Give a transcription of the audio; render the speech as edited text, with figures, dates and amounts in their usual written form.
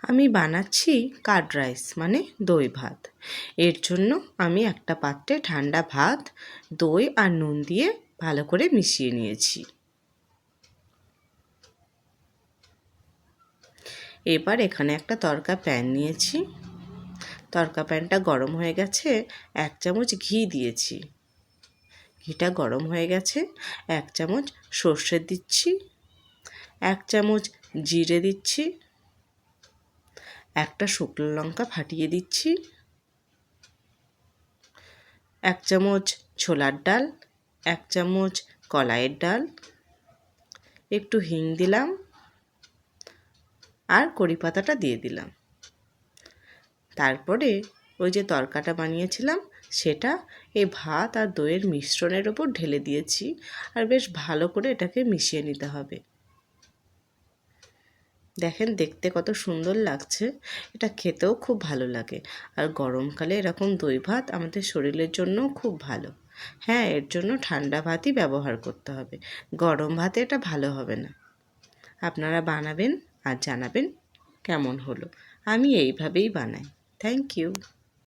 আমি বানাচ্ছি card rice মানে দই ভাত। এর জন্য আমি একটা পাত্রে ঠান্ডা ভাত, দই আর নুন দিয়ে ভালো করে মিশিয়ে নিয়েছি। এবার এখানে একটা তড়কা প্যান নিয়েছি। তড়কা প্যানটা গরম হয়ে গেছে, 1 চামচ ঘি দিয়েছি। ঘিটা গরম হয়ে গেছে, 1 চামচ সর্ষে দিচ্ছি, 1 চামচ জিরে দিচ্ছি, একটা শুকনো লঙ্কা ফাটিয়ে দিচ্ছি, 1 চামচ ছোলার ডাল, 1 চামচ কলাইয়ের ডাল, একটু হিং দিলাম আর কড়ি পাতাটা দিয়ে দিলাম। তারপরে ওই যে তড়কাটা বানিয়েছিলাম সেটা এই ভাত আর দইয়ের মিশ্রণের ওপর ঢেলে দিয়েছি আর বেশ ভালো করে এটাকে মিশিয়ে নিতে হবে। দেখেন দেখতে কত সুন্দর লাগছে, এটা খেতেও খুব ভালো লাগে। আর গরমকালে এরকম দই ভাত আমাদের শরীরের জন্যও খুব ভালো। হ্যাঁ, এর জন্য ঠান্ডা ভাতই ব্যবহার করতে হবে, গরম ভাতে এটা ভালো হবে না। আপনারা বানাবেন আর জানাবেন কেমন হলো। আমি এইভাবেই বানাই। Thank you.